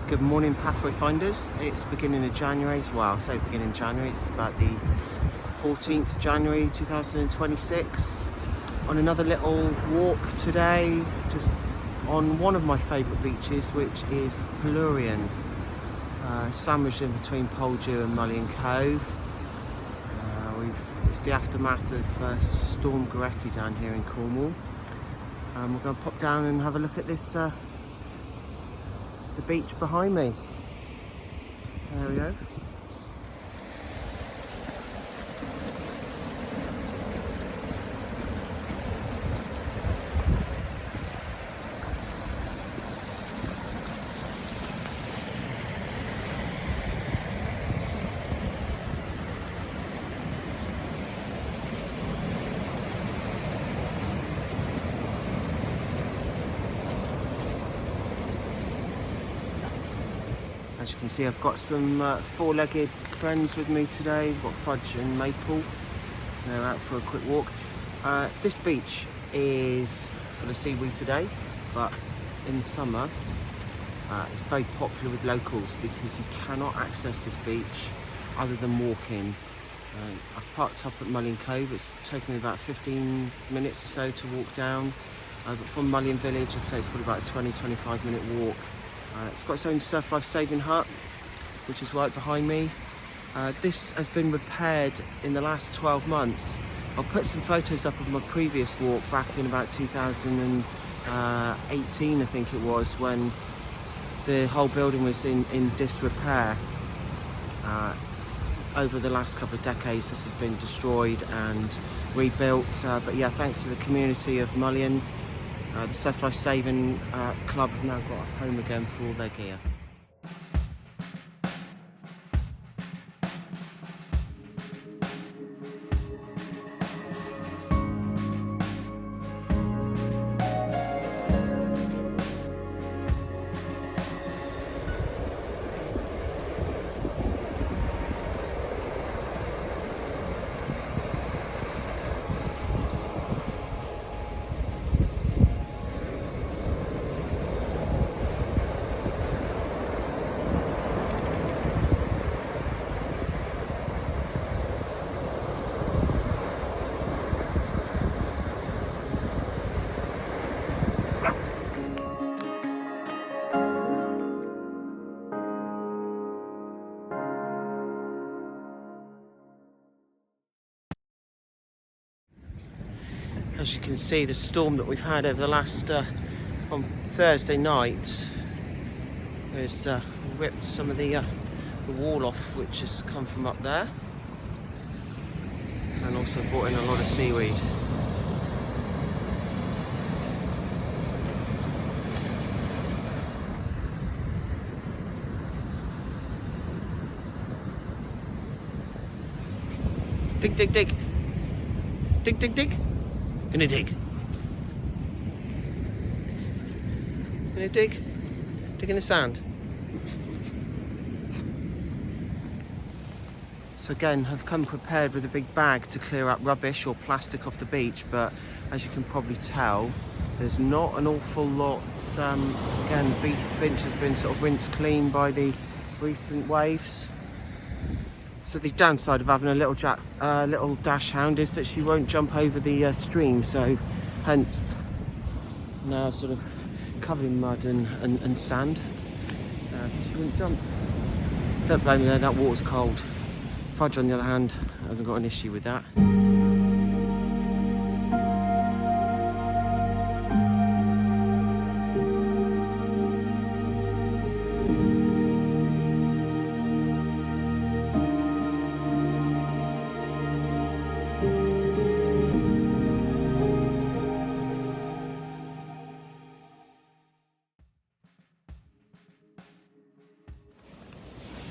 Good morning, Pathway Finders. It's beginning of January. Well, I say beginning of January, it's about the 14th of January 2026. On another little walk today, just on one of my favourite beaches, which is Polurrian, sandwiched in between Polurrian and Mullion Cove. It's the aftermath of Storm Goretti down here in Cornwall. We're going to pop down and have a look at this the beach behind me. There we go. As you can see, I've got some four-legged friends with me today. We've got Fudge and Maple. They're out for a quick walk. This beach is full of seaweed today, but in the summer it's very popular with locals because you cannot access this beach other than walking. I've parked up at Mullion Cove. It's taken me about 15 minutes or so to walk down. But from Mullion Village, I'd say it's probably about a 20-25 minute walk. It's got its own surf life saving hut, which is right behind me. This has been repaired in the last 12 months. I'll put some photos up of my previous walk back in about 2018, I think it was, when the whole building was in disrepair. Over the last couple of decades, this has been destroyed and rebuilt. But yeah, thanks to the community of Mullion, the Surf Life Saving Club have now got a home again for all their gear. As you can see, the storm that we've had over the last, from Thursday night, has ripped some of the wall off, which has come from up there, and also brought in a lot of seaweed. Dig, dig, dig. Dig, dig, dig. Gonna dig. Gonna dig. Dig in the sand. So again, I've come prepared with a big bag to clear up rubbish or plastic off the beach, but as you can probably tell, there's not an awful lot. Again, the beach has been sort of rinsed clean by the recent waves. So the downside of having a little dash hound is that she won't jump over the stream, so hence now sort of covered in mud and sand. She wouldn't jump. Don't blame me there, that water's cold. Fudge, on the other hand, hasn't got an issue with that.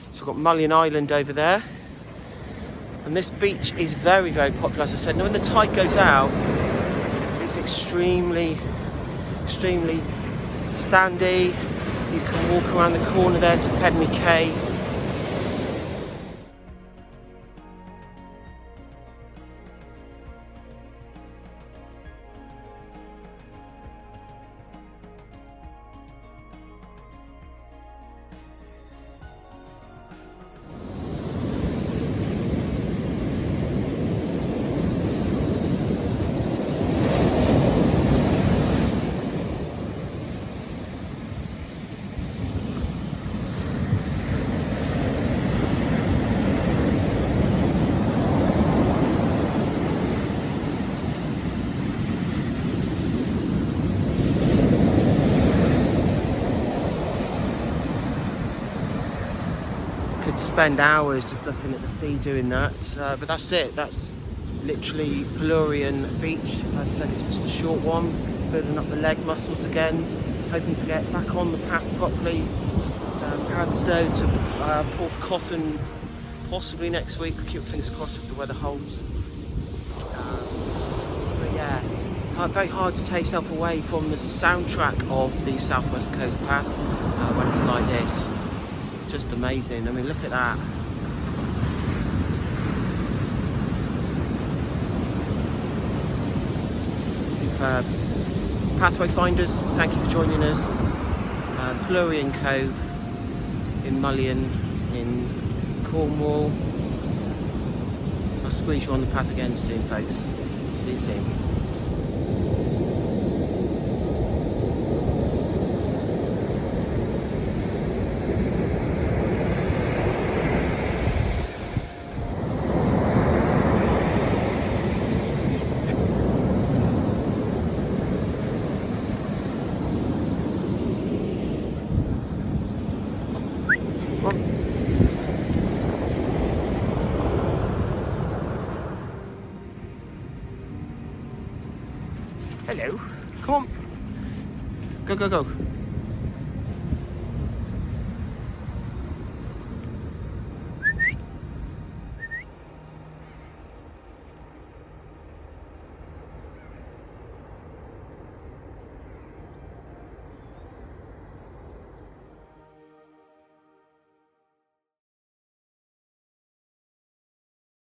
So we've got Mullion Island over there, and this beach is very, very popular. As I said, now when the tide goes out, it's extremely sandy. You can walk around the corner there to Pedney Cay. spend hours just looking at the sea doing that, but that's it. That's literally Polurrian Beach. As I said, it's just a short one, building up the leg muscles again, hoping to get back on the path properly. Padstow to Porth Cotton possibly next week. Keep fingers crossed if the weather holds. But yeah, very hard to take yourself away from the soundtrack of the South West Coast path when it's like this. Just amazing. I mean, look at that. Superb. Pathway finders, thank you for joining us. Polurrian Cove in Mullion in Cornwall. I'll squeeze you on the path again soon, folks. See you soon. Hello. Come on. Go, go, go.